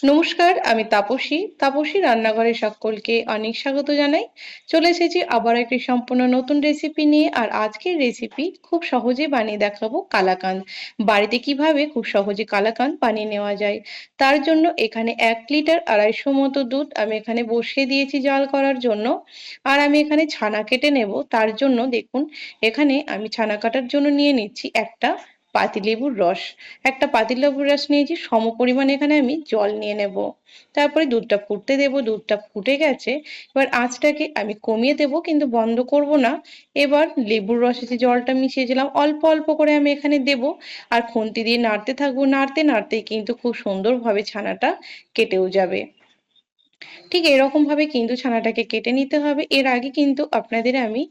নমস্কার, আমি তাপসী রান্নাঘরে সকলকে অনেক স্বাগত জানাই। চলে এসেছি আবার একটি সম্পূর্ণ নতুন রেসিপি নিয়ে। আর আজকের রেসিপি খুব সহজে বানিয়ে দেখাবো কালাকাঁদ। বাড়িতে কিভাবে খুব সহজে কালাকাঁদ বানিয়ে নেওয়া যায়। তার জন্য এখানে ১ লিটার ২৫০ মতো দুধ আমি এখানে বসিয়ে দিয়েছি জাল করার জন্য। আর আমি এখানে ছানা কেটে নেব। তার জন্য দেখুন এখানে আমি ছানা কাটার জন্য নিয়ে নিচ্ছি একটা পাতিলেবুর রস। একটা পাতিলেবুর রস নিয়েছি, সমপরিমাণে এখানে আমি জল নিয়ে নেব। তারপরে দুধটা ফুটতে দেব। দুধটা ফুটে গেছে, এবার আঁচটাকে আমি কমিয়ে দেব, কিন্তু বন্ধ করব না। এবার লেবুর রসে যে জলটা মিশিয়েছিলাম অল্প অল্প করে আমি এখানে দেব, আর খুন্তি দিয়ে নাড়তে থাকবো। নাড়তে নাড়তেই কিন্তু খুব সুন্দরভাবে ছানাটা কেটেও যাবে। ঠিক এরকম ভাবে কিন্তু ছানাটাকে কেটে নিতে হবে। এর আগে কিন্তু আপনাদের আমি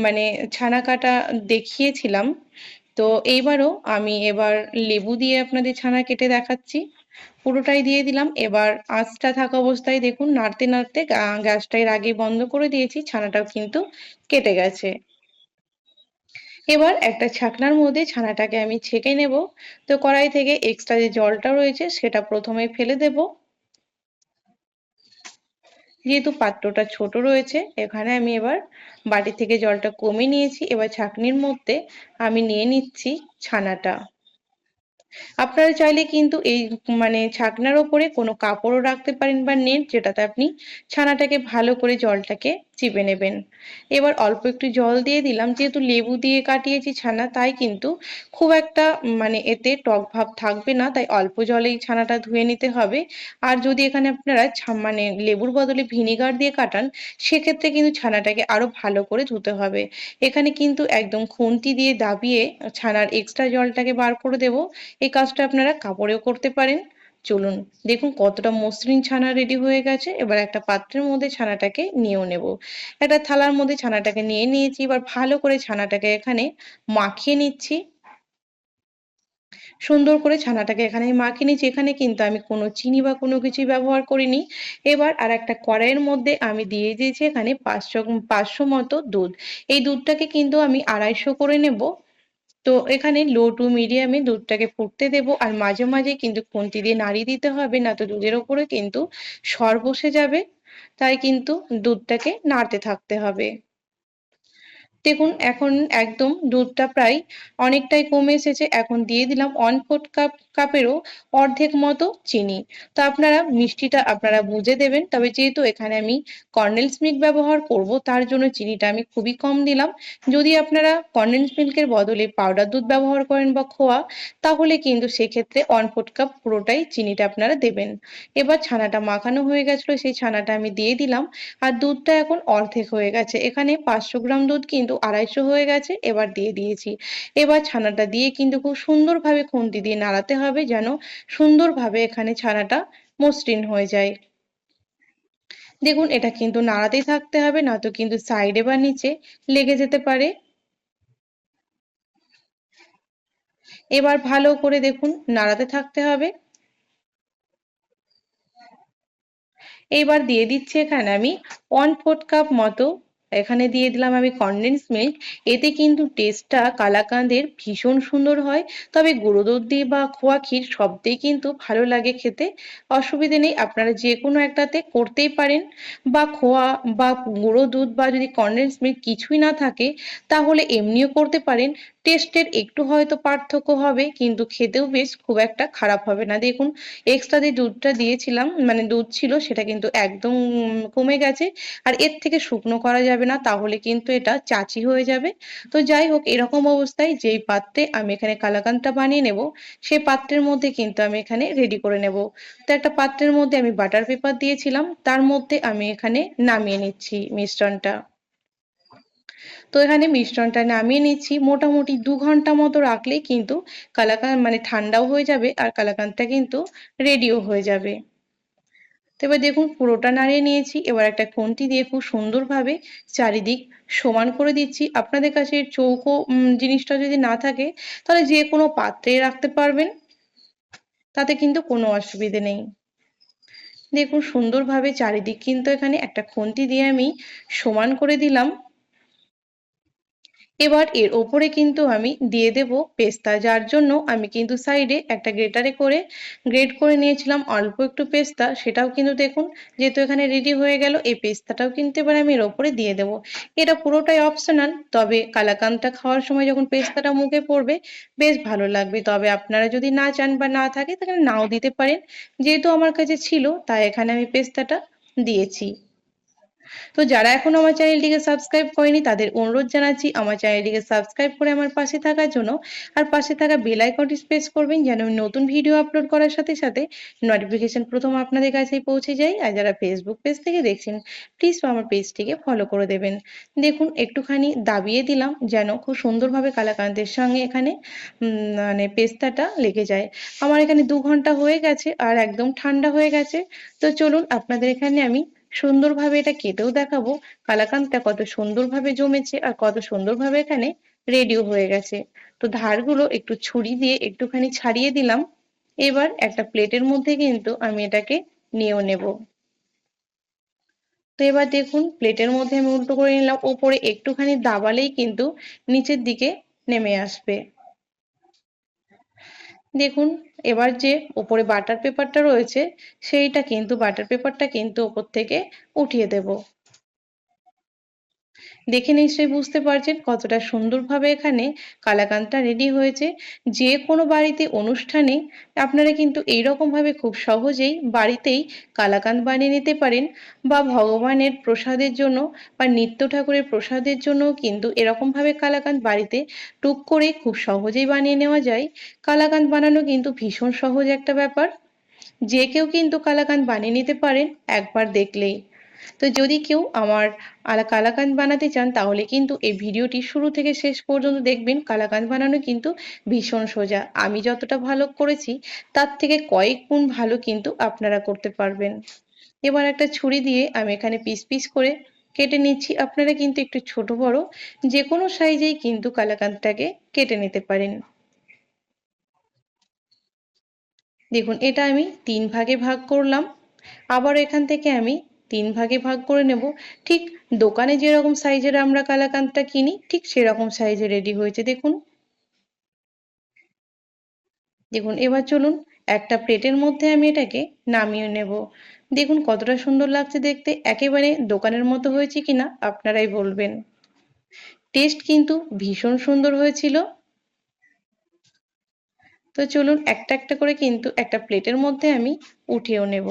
মানে ছানা কাটা দেখিয়েছিলাম। তো এইবারও আমি লেবু দিয়ে আপনাদের ছানা কেটে দেখাচ্ছি। পুরোটাই দিয়ে দিলাম। এবার আঁচটা থাকা অবস্থায় দেখুন নাড়তে নাড়তে গ্যাসটা এর আগেই বন্ধ করে দিয়েছি, ছানাটাও কিন্তু কেটে গেছে। এবার একটা ছাকনার মধ্যে ছানাটাকে আমি ছেঁকে নেব। তো কড়াই থেকে এক্সট্রা যে জলটা রয়েছে সেটা প্রথমে ফেলে দেব। যেহেতু পাত্রটা ছোট রয়েছে, এখানে আমি এবার বাটি থেকে জলটা কমিয়ে নিয়েছি। এবার ছাঁকনির মধ্যে আমি নিয়ে নিচ্ছি ছানাটা। আপনারা চাইলে কিন্তু এই ছাকনার ওপরে কোনো কাপড়ও রাখতে পারেন বা নেট, যেটাতে আপনি ছানাটাকে ভালো করে জলটাকে চিপে নেবেন। এবার অল্প একটু জল দিয়ে দিলাম। যেহেতু লেবু দিয়ে কাটিয়েছি ছানা, তাই কিন্তু খুব একটা এতে টক ভাব থাকবে না, তাই অল্প জলেই ছানাটা ধুয়ে নিতে হবে। আর যদি এখানে আপনারা লেবুর বদলে ভিনিগার দিয়ে কাটান, সেক্ষেত্রে কিন্তু ছানাটাকে আরো ভালো করে ধুতে হবে। এখানে কিন্তু একদম খুন্তি দিয়ে দাবিয়ে ছানার এক্সট্রা জলটাকে বার করে দেব। এই কাজটা আপনারা কাপড়েও করতে পারেন। চলুন দেখুন কতটা মসৃণ ছানা রেডি হয়ে গেছে। এবার একটা পাত্রের মধ্যে ছানাটাকে নিয়েও নেব। একটা থালার মধ্যে ছানাটাকে নিয়ে নিয়েছি। এবার ভালো করে ছানাটাকে এখানে মাখিয়ে নিচ্ছি। সুন্দর করে ছানাটাকে এখানে আমি মাখিয়ে নিচ্ছি। এখানে কিন্তু আমি কোনো চিনি বা কোনো কিছুই ব্যবহার করিনি। এবার আরেকটা কড়াইয়ের মধ্যে আমি দিয়ে দিয়েছি এখানে ৫০০ মতো দুধ। এই দুধটাকে কিন্তু আমি ২৫০ করে নেব। তো এখানে লো টু মিডিয়ামে দুধটাকে ফুটতে দেব, আর মাঝে মাঝে কিন্তু খুন্তি দিয়ে নাড়িয়ে দিতে হবে, না তো দুধের ওপরে কিন্তু সর বসে যাবে। তাই কিন্তু দুধটাকে নাড়তে থাকতে হবে। দেখুন এখন একদম দুধটা প্রায় অনেকটাই কমে এসেছে। এখন দিয়ে দিলাম 1/4 কাপেরও অর্ধেক মতো চিনি। তো আপনারা মিষ্টিটা আপনারা বুঝে দেবেন। তবে যেহেতু এখানে আমি কনডেন্স মিল্ক ব্যবহার করব, তার জন্য চিনিটা আমি খুবই কম দিলাম। যদি আপনারা কনডেন্স মিল্কের বদলে পাউডার দুধ ব্যবহার করেন বা খোয়া, তাহলে কিন্তু সেক্ষেত্রে 1/4 কাপ পুরোটাই চিনিটা আপনারা দেবেন। এবার ছানাটা মাখানো হয়ে গেছিলো, সেই ছানাটা আমি দিয়ে দিলাম। আর দুধটা এখন অর্ধেক হয়ে গেছে। এখানে ৫০০ গ্রাম দুধ কিন্তু ২৫০ হয়ে গেছে। এবার দিয়ে দিয়েছি। এবার ছানাটা দিয়ে কিন্তু খুব সুন্দরভাবে খুন্তি দিয়ে নাড়াতে হবে, যেন সুন্দরভাবে এখানে ছানাটা মসৃণ হয়ে যায়। দেখুন এটা কিন্তু নাড়াতেই থাকতে হবে, নয়তো কিন্তু সাইডে বা নিচে লেগে যেতে পারে। এবার ভালো করে দেখুন নাড়াতে থাকতে হবে। এইবার দিয়ে দিচ্ছি এখানে আমি 1/4 কাপ মতো এখানে দিয়ে দিলাম আমি কনডেন্স মিল্ক। এতে কিন্তু টেস্টটা কালাকাঁদের ভীষণ সুন্দর হয়। তবে গুঁড়ো দুধ দিয়ে বা খোয়া ক্ষীর সবতেই কিন্তু ভালো লাগে খেতে। অসুবিধে নেই, আপনারা যে কোনো একটাতে করতেই পারেন। বা খোয়া বা গুঁড়ো দুধ বা যদি কনডেন্স মিল্ক কিছুই না থাকে, তাহলে এমনিও করতে পারেন। টেস্টের একটু হয়তো পার্থক্য হবে, কিন্তু খেতেও বেশ খুব একটা খারাপ হবে না। দেখুন এক্সট্রা যে দুধটা দিয়েছিলাম দুধ ছিল, সেটা কিন্তু একদম কমে গেছে। আর এর থেকে শুকনো করা যাবে না, তাহলে কিন্তু এটা চাচি হয়ে যাবে। তো যাই হোক, এরকম অবস্থায় যেই পাত্রে আমি এখানে কালাকাঁদটা বানিয়ে নেব, সেই পাত্রের মধ্যে কিন্তু আমি এখানে রেডি করে নেব। তো একটা পাত্রের মধ্যে আমি বাটার পেপার দিয়েছিলাম, তার মধ্যে আমি এখানে নামিয়ে নিচ্ছি মিশ্রণটা। তো এখানে মিশ্রণটা নামিয়ে নিচ্ছি। মোটামুটি ২ ঘন্টা মতো রাখলেই কিন্তু কালাকাঁদ ঠান্ডাও হয়ে যাবে, আর কালাকাঁদটা কিন্তু রেডিও হয়ে যাবে। তো এবার দেখুন পুরোটা নাড়িয়ে নিয়েছি। এবার একটা খুন্তি দিয়ে খুব সুন্দরভাবে চারিদিক সমান করে দিচ্ছি। আপনাদের কাছে চৌকো জিনিসটা যদি না থাকে, তাহলে যে কোনো পাত্রে রাখতে পারবেন, তাতে কিন্তু কোনো অসুবিধে নেই। দেখুন সুন্দরভাবে চারিদিক কিন্তু এখানে একটা খুন্তি দিয়ে আমি সমান করে দিলাম। এবার এর ওপরে কিন্তু আমি দিয়ে দেব পেস্তা, যার জন্য আমি কিন্তু সাইডে একটা গ্রেটারে করে গ্রেট করে নিয়েছিলাম অল্প একটু পেস্তা, সেটাও কিন্তু দেখুন যেহেতু এখানে রেডি হয়ে গেল, এই পেস্তাটাও কিন্তু এবার আমি এর ওপরে দিয়ে দেব। এটা পুরোটাই অপশনাল, তবে কালাকাঁদটা খাওয়ার সময় যখন পেস্তাটা মুখে পড়বে বেশ ভালো লাগবে। তবে আপনারা যদি না চান বা না থাকে তাহলে নাও দিতে পারেন, যেহেতু আমার কাছে ছিল তাই এখানে আমি পেস্তাটা দিয়েছি। তো যারা এখনো আমার চ্যানেলটিকে সাবস্ক্রাইব করেনি তাদের অনুরোধ জানাচ্ছি আমার চ্যানেলটিকে সাবস্ক্রাইব করে আমার পাশে থাকার জন্য, আর পাশে থাকা বেল আইকনটি প্রেস করবেন যেন আমি নতুন ভিডিও আপলোড করার সাথে সাথে নোটিফিকেশন প্রথম আপনাদের কাছেই পৌঁছে যায়। আর যারা ফেসবুক পেজ থেকে দেখছেন প্লিজ আমার পেজটিকে ফলো করে দেবেন। দেখুন একটুখানি দাবিয়ে দিলাম যেন খুব সুন্দরভাবে কালাকাঁদের সঙ্গে এখানে মানে পেস্তাটা লেগে যায়। আমার এখানে 2 ঘন্টা হয়ে গেছে আর একদম ঠান্ডা হয়ে গেছে। তো চলুন আপনাদের এখানে আমি সুন্দরভাবে এটা কেটেও দেখাবো কালাকাঁদটা কত সুন্দরভাবে জমেছে আর কত সুন্দরভাবে এখানে রেডিও হয়ে গেছে। তো ধারগুলো একটু ছুরি দিয়ে একটুখানি ছাড়িয়ে দিলাম। এবার একটা প্লেটের মধ্যে কিন্তু আমি এটাকে নিয়েও নেব। তো এবার দেখুন প্লেটের মধ্যে আমি উল্টো করে নিলাম, ওপরে একটুখানি দাবালেই কিন্তু নিচের দিকে নেমে আসবে। দেখুন এবার যে ওপরে বাটার পেপারটা রয়েছে সেইটা কিন্তু বাটার পেপারটা কিন্তু ওপর থেকে উঠিয়ে দেব। দেখে নিশ্চয়ই বুঝতে পারছেন কতটা সুন্দরভাবে এখানে কালাকাঁদটা রেডি হয়েছে। যে কোনো বাড়িতে অনুষ্ঠানে আপনারা কিন্তু এইরকম ভাবে খুব সহজেই বাড়িতেই কালাকাঁদ বানিয়ে নিতে পারেন, বা ভগবানের প্রসাদের জন্য বা নিত্য ঠাকুরের প্রসাদের জন্যও কিন্তু এরকম ভাবে কালাকাঁদ বাড়িতে টুক করে খুব সহজেই বানিয়ে নেওয়া যায়। কালাকাঁদ বানানো কিন্তু ভীষণ সহজ একটা ব্যাপার, যে কেউ কিন্তু কালাকাঁদ বানিয়ে নিতে পারেন একবার দেখলেই। তো যদি কেউ আমার কালাকাঁদ বানাতে চান তাহলে কিন্তু এই ভিডিওটি শুরু থেকে শেষ পর্যন্ত দেখবেন। কালাকাঁদ বানানো কিন্তু ভীষণ সোজা, আমি যতটা ভালো করেছি তার থেকে কয়েক গুণ ভালো কিন্তু আপনারা করতে পারবেন। এবার একটা ছুরি দিয়ে আমি এখানে পিস পিস করে কেটে নিচ্ছি। আপনারা কিন্তু একটু ছোট বড় যে কোনো সাইজেই কিন্তু কালাকাঁদটাকে কেটে নিতে পারেন। দেখুন এটা আমি 3 ভাগে ভাগ করলাম, আবার এখান থেকে আমি 3 ভাগে ভাগ করে নেব। ঠিক দোকানে যেরকম সাইজের আমরা কালাকাঁদটা কিনি ঠিক সেরকম সাইজে রেডি হয়েছে দেখুন। দেখুন এবার চলুন একটা প্লেটের মধ্যে আমি এটাকে নামিয়ে নেব। দেখুন কতটা সুন্দর লাগছে দেখতে, একেবারে দোকানের মতো হয়েছে কিনা আপনারাই বলবেন। টেস্ট কিন্তু ভীষণ সুন্দর হয়েছিল। তো চলুন একটা একটা করে কিন্তু একটা প্লেটের মধ্যে আমি উঠিয়েও নেব।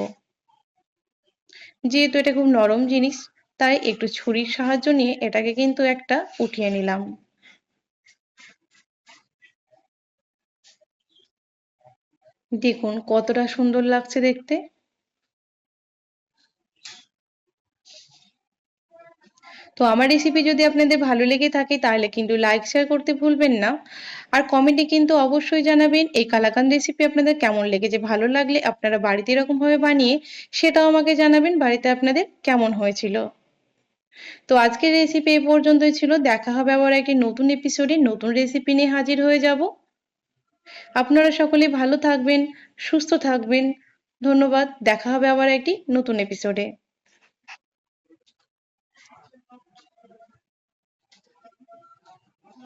যেহেতু এটা খুব নরম জিনিস তাই একটু ছুরির সাহায্য নিয়ে এটাকে কিন্তু একটা উঠিয়ে নিলাম। দেখুন কতটা সুন্দর লাগছে দেখতে। তো আমার রেসিপি যদি আপনাদের ভালো লেগে থাকে তাহলে কিন্তু লাইক শেয়ার করতে ভুলবেন না, আর কমেন্টে কিন্তু অবশ্যই জানাবেন এই কালাকাঁদ রেসিপি আপনাদের কেমন লেগেছে। ভালো লাগলে আপনারা বাড়িতে এরকম ভাবে বানিয়ে সেটাও আমাকে জানাবেন বাড়িতে আপনাদের কেমন হয়েছিল। তো আজকের রেসিপি এই পর্যন্তই ছিল, দেখা হবে আবার একটি নতুন এপিসোডে নতুন রেসিপি নিয়ে হাজির হয়ে যাব। আপনারা সকলে ভালো থাকবেন, সুস্থ থাকবেন। ধন্যবাদ, দেখা হবে আবার একটি নতুন এপিসোডে।